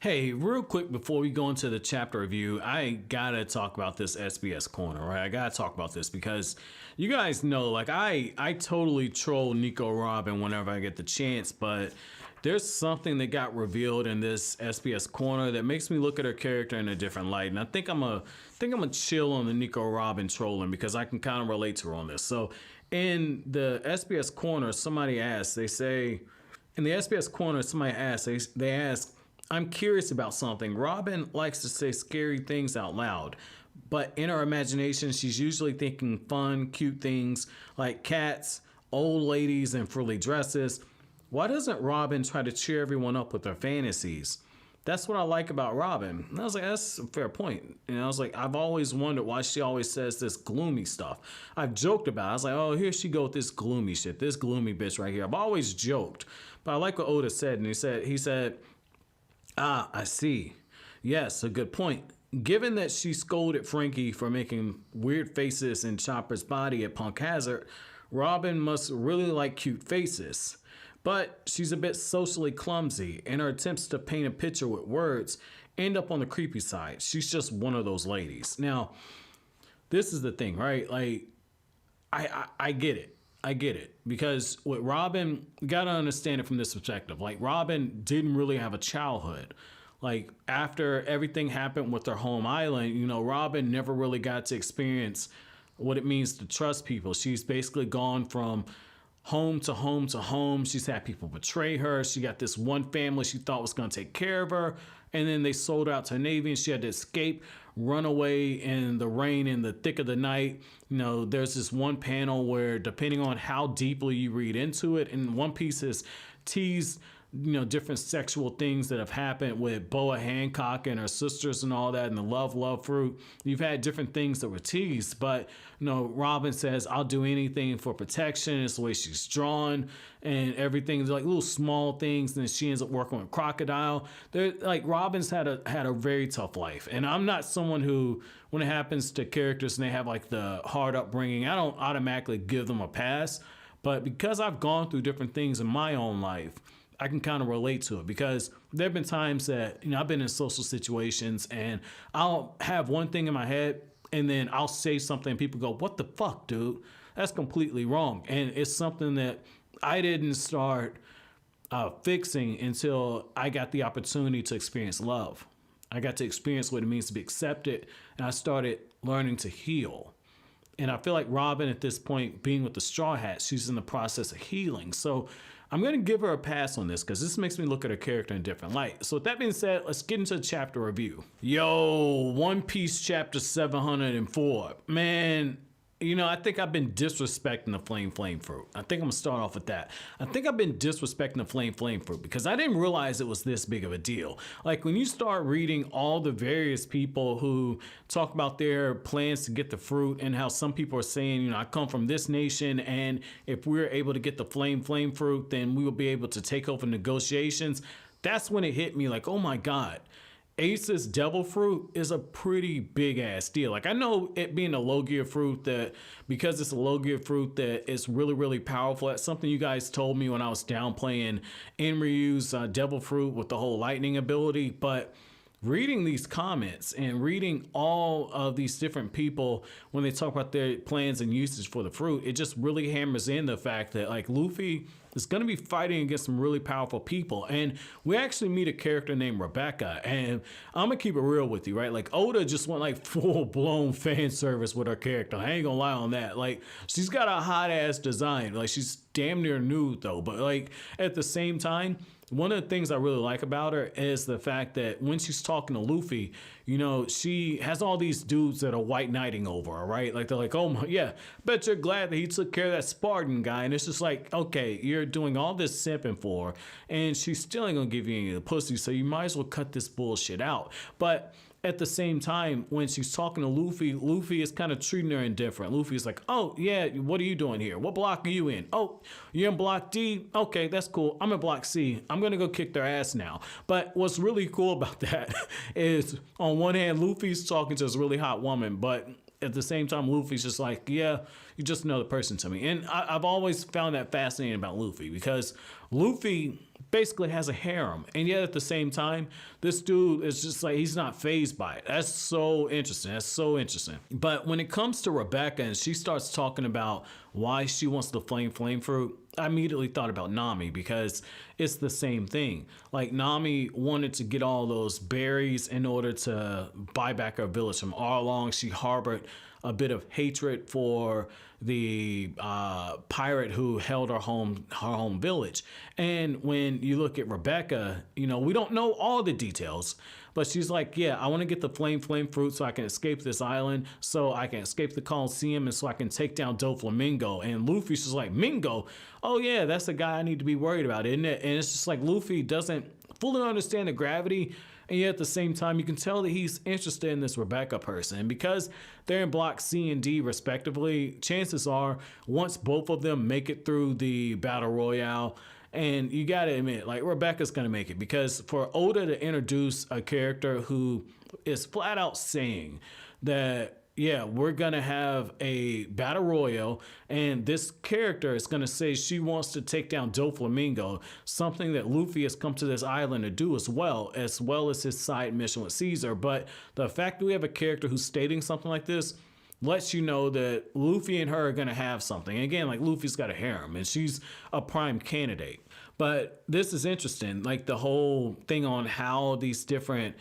Hey, real quick before we go into the chapter review, I gotta talk about this SBS corner, right? I gotta talk about this because you guys know, like, I totally troll Nico Robin whenever I get the chance, but there's something that got revealed in this SBS corner that makes me look at her character in a different light, and I think I'm a chill on the Nico Robin trolling because I can kind of relate to her on this. So, in the SBS corner, somebody asked, they say, in the SBS corner, somebody asked, they ask. I'm curious about something. Robin likes to say scary things out loud, but in her imagination, she's usually thinking fun, cute things like cats, old ladies, and frilly dresses. Why doesn't Robin try to cheer everyone up with her fantasies? That's what I like about Robin. And I was like, that's a fair point. And I was like, I've always wondered why she always says this gloomy stuff. I've joked about it. I was like, oh, here she go with this gloomy shit, this gloomy bitch right here. I've always joked. But I like what Oda said, and he said, ah, I see. Yes, a good point. Given that she scolded Frankie for making weird faces in Chopper's body at Punk Hazard, Robin must really like cute faces. But she's a bit socially clumsy, and her attempts to paint a picture with words end up on the creepy side. She's just one of those ladies. Now, this is the thing, right? Like, I get it. I get it, because with Robin, you gotta understand it from this perspective. Like, Robin didn't really have a childhood. Like, after everything happened with her home island, you know, Robin never really got to experience what it means to trust people. She's basically gone from home to home to home. She's had people betray her. She got this one family she thought was going to take care of her, and then they sold her out to the Navy, and she had to escape, run away in the rain in the thick of the night. You know, there's this one panel where, depending on how deeply you read into it, and One Piece is teased, you know, different sexual things that have happened with Boa Hancock and her sisters and all that, and the love fruit. You've had different things that were teased, but you know, Robin says, I'll do anything for protection. It's the way she's drawn and everything. It's like little small things, and then she ends up working with Crocodile. They're like, Robin's had a very tough life, and I'm not someone who, when it happens to characters and they have like the hard upbringing, I don't automatically give them a pass. But because I've gone through different things in my own life, I can kind of relate to it, because there have been times that, you know, I've been in social situations and I'll have one thing in my head and then I'll say something and people go, what the fuck, dude? That's completely wrong. And it's something that I didn't start fixing until I got the opportunity to experience love. I got to experience what it means to be accepted, and I started learning to heal. And I feel like Robin at this point, being with the Straw Hats, she's in the process of healing. So I'm going to give her a pass on this, because this makes me look at her character in a different light. So with that being said, let's get into the chapter review. Yo, One Piece chapter 704. Man, you know, I think I've been disrespecting the flame fruit. I think I'm going to start off with that. I think I've been disrespecting the flame fruit because I didn't realize it was this big of a deal. Like, when you start reading all the various people who talk about their plans to get the fruit, and how some people are saying, you know, I come from this nation, and if we're able to get the flame fruit, then we will be able to take over negotiations. That's when it hit me like, oh my God. Ace's devil fruit is a pretty big ass deal. Like, I know it being a Logia fruit, that because it's a Logia fruit that is really, really powerful. That's something you guys told me when I was downplaying Enryu's devil fruit with the whole lightning ability. But reading these comments and reading all of these different people when they talk about their plans and usage for the fruit, it just really hammers in the fact that, like, Luffy is going to be fighting against some really powerful people. And we actually meet a character named Rebecca, and I'm gonna keep it real with you, right? Like, Oda just went like full-blown fan service with her character. I ain't gonna lie on that. Like, she's got a hot ass design. Like, she's damn near nude though, but like, at the same time, one of the things I really like about her is the fact that when she's talking to Luffy, you know, she has all these dudes that are white knighting over her, right? Like, they're like, oh my, yeah, bet you're glad that he took care of that Spartan guy. And it's just like, okay, you're doing all this simping for her, and she's still ain't gonna give you any of the pussy, so you might as well cut this bullshit out. But at the same time, when she's talking to Luffy, Luffy is kind of treating her indifferent. Luffy's like, oh, yeah, what are you doing here? What block are you in? Oh, you're in block D? Okay, that's cool. I'm in block C. I'm going to go kick their ass now. But what's really cool about that is, on one hand, Luffy's talking to this really hot woman, but at the same time, Luffy's just like, yeah, you're just another person to me. And I've always found that fascinating about Luffy, because Luffy basically has a harem, and yet at the same time, this dude is just like, he's not fazed by it. That's so interesting. But when it comes to Rebecca and she starts talking about why she wants the flame fruit, I immediately thought about Nami, because it's the same thing. Like, Nami wanted to get all those berries in order to buy back her village from Arlong. She harbored a bit of hatred for the pirate who held her home village. And when you look at Rebecca, you know, we don't know all the details, but she's like, yeah, I want to get the flame fruit so I can escape this island, so I can escape the Colosseum, and so I can take down Doflamingo. And Luffy's just like, Mingo? Oh yeah, that's the guy I need to be worried about, isn't it? And it's just like, Luffy doesn't fully understand the gravity, and yet at the same time, you can tell that he's interested in this Rebecca person. And because they're in block C and D respectively, chances are, once both of them make it through the battle royale, and you gotta admit, like, Rebecca's gonna make it, because for Oda to introduce a character who is flat out saying that, yeah, we're gonna have a battle royal, and this character is gonna say she wants to take down Doflamingo, something that Luffy has come to this island to do as well as his side mission with Caesar. But the fact that we have a character who's stating something like this lets you know that Luffy and her are gonna have something. And again, like, Luffy's got a harem, and she's a prime candidate. But this is interesting, like the whole thing on how these different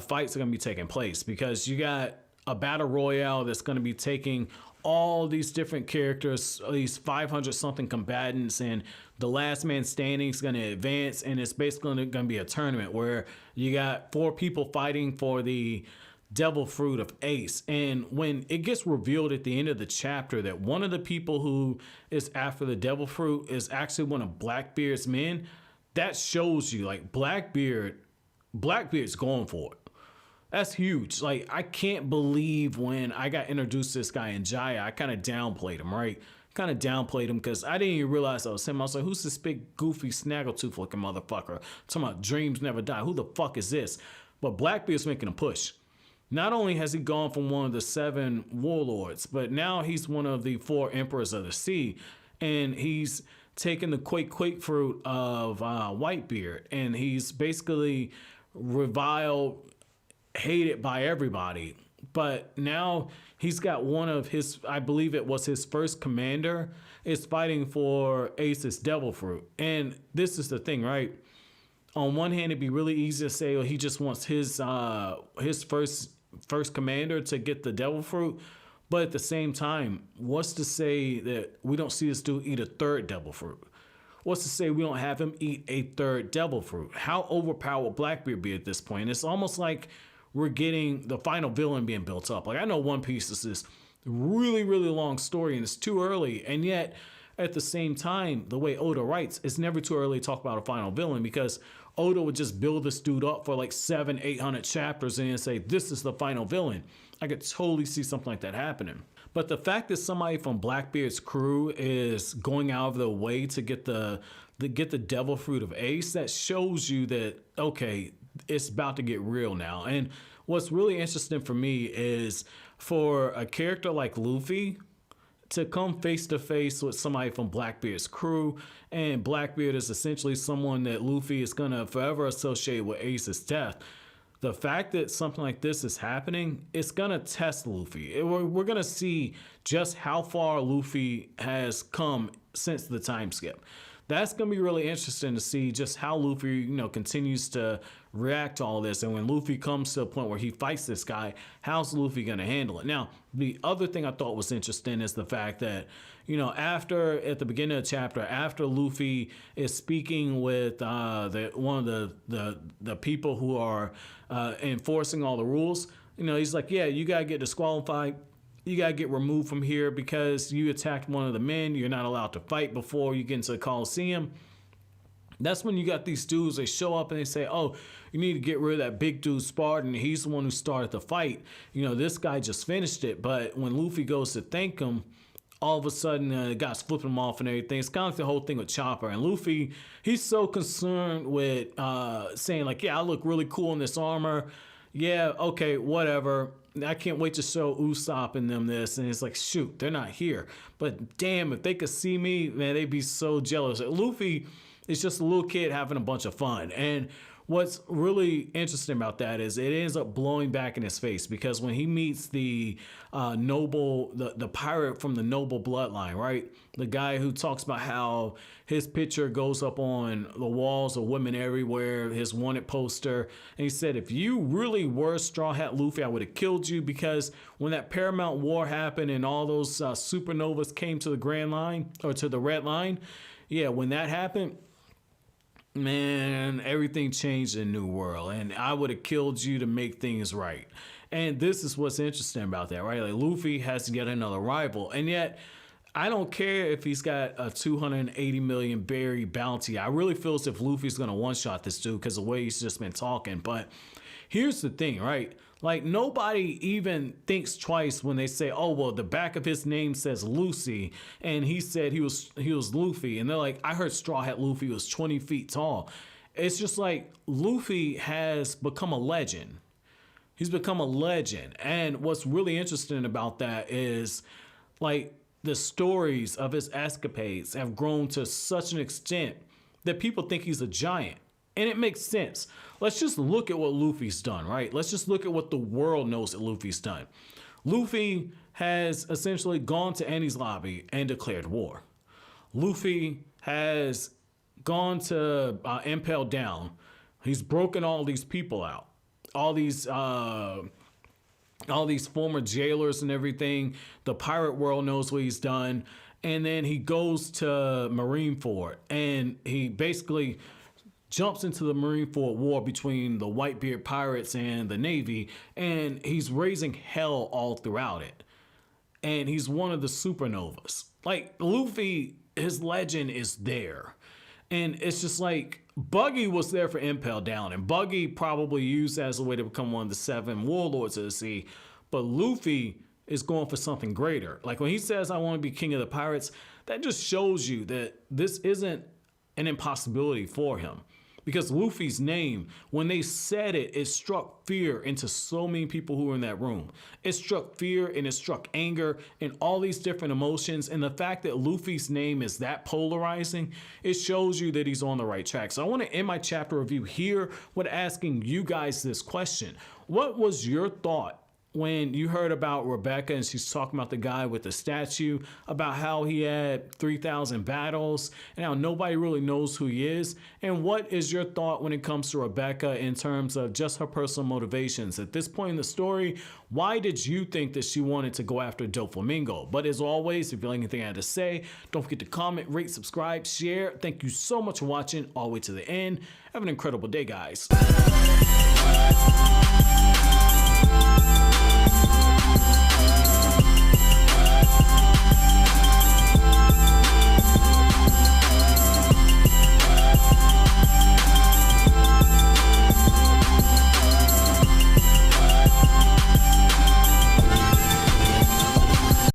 fights are gonna be taking place, because you got a battle royale that's going to be taking all these different characters, these 500 something combatants, and the last man standing is going to advance, and it's basically going to be a tournament where you got 4 people fighting for the devil fruit of Ace. And when it gets revealed at the end of the chapter that one of the people who is after the devil fruit is actually one of Blackbeard's men, that shows you, like, Blackbeard's going for it. That's huge. Like, I can't believe when I got introduced to this guy in Jaya, I kind of downplayed him, right? Because I didn't even realize I was him. I was like, who's this big, goofy, snaggletooth looking motherfucker? Talking about dreams never die. Who the fuck is this? But Blackbeard's making a push. Not only has he gone from one of the 7 warlords, but now he's one of the 4 emperors of the sea. And he's taken the quake fruit of Whitebeard. And he's basically reviled, hated by everybody. But now he's got one of his, I believe it was his first commander, is fighting for Ace's devil fruit. And this is the thing, right? On one hand, it'd be really easy to say, well, he just wants his first commander to get the devil fruit. But at the same time, what's to say that we don't see this dude eat a 3rd devil fruit? What's to say we don't have him eat a 3rd devil fruit? How overpowered will Blackbeard be at this point? It's almost like we're getting the final villain being built up. Like, I know One Piece is this really, really long story, and it's too early. And yet, at the same time, the way Oda writes, it's never too early to talk about a final villain, because Oda would just build this dude up for like 700-800 chapters and then say, this is the final villain. I could totally see something like that happening. But the fact that somebody from Blackbeard's crew is going out of their way to get the devil fruit of Ace, that shows you that, okay, it's about to get real now. And what's really interesting for me is for a character like Luffy to come face to face with somebody from Blackbeard's crew, and Blackbeard is essentially someone that Luffy is gonna forever associate with Ace's death. The fact that something like this is happening, it's gonna test Luffy. We're gonna see just how far Luffy has come since the time skip. That's going to be really interesting to see just how Luffy, continues to react to all this. And when Luffy comes to a point where he fights this guy, how's Luffy going to handle it? Now, the other thing I thought was interesting is the fact that, at the beginning of the chapter, after Luffy is speaking with one of the people who are enforcing all the rules, he's like, yeah, you got to get disqualified. You got to get removed from here because you attacked one of the men. You're not allowed to fight before you get into the Colosseum. That's when you got these dudes, they show up and they say, oh, you need to get rid of that big dude Spartan. He's the one who started the fight. This guy just finished it. But when Luffy goes to thank him, all of a sudden the guy's flipping him off and everything. It's kind of like the whole thing with Chopper. And Luffy, he's so concerned with saying like, yeah, I look really cool in this armor. yeah, okay, whatever. I can't wait to show Usopp and them this. And it's like, shoot, they're not here. But damn, if they could see me, man, they'd be so jealous. Luffy is just a little kid having a bunch of fun. And what's really interesting about that is it ends up blowing back in his face, because when he meets the the pirate from the noble bloodline, right? The guy who talks about how his picture goes up on the walls of women everywhere, his wanted poster. And he said, if you really were Straw Hat Luffy, I would have killed you, because when that Paramount War happened and all those supernovas came to the Grand Line, or to the Red Line, yeah, when that happened, man, everything changed in New World, and I would have killed you to make things right. And this is what's interesting about that, right? Like, Luffy has yet another rival, and yet I don't care if he's got a 280 million berry bounty. I really feel as if Luffy's gonna one-shot this dude because of the way he's just been talking. But here's the thing, right? Like, nobody even thinks twice when they say, oh, well, the back of his name says Lucy, and he said he was Luffy. And they're like, I heard Straw Hat Luffy was 20 feet tall. It's just like Luffy has become a legend. He's become a legend. And what's really interesting about that is, like, the stories of his escapades have grown to such an extent that people think he's a giant. And it makes sense. Let's just look at what Luffy's done, right? Let's just look at what the world knows that Luffy's done. Luffy has essentially gone to Enies Lobby and declared war. Luffy has gone to Impel Down. He's broken all these people out. All these former jailers and everything. The pirate world knows what he's done. And then he goes to Marineford, and he basically jumps into the Marineford War between the Whitebeard pirates and the Navy, and he's raising hell all throughout it. And he's one of the supernovas. Like, Luffy, his legend is there. And it's just like, Buggy was there for Impel Down, and Buggy probably used that as a way to become one of the 7 warlords of the sea. But Luffy is going for something greater. Like, when he says, I want to be king of the pirates, that just shows you that this isn't an impossibility for him. Because Luffy's name, when they said it, it struck fear into so many people who were in that room. It struck fear, and it struck anger, and all these different emotions. And the fact that Luffy's name is that polarizing, it shows you that he's on the right track. So I want to end my chapter review here with asking you guys this question. What was your thought when you heard about Rebecca and she's talking about the guy with the statue, about how he had 3,000 battles and how nobody really knows who he is? And what is your thought when it comes to Rebecca in terms of just her personal motivations? At this point in the story, why did you think that she wanted to go after Doflamingo? But as always, if you like anything I had to say, don't forget to comment, rate, subscribe, share. Thank you so much for watching all the way to the end. Have an incredible day, guys.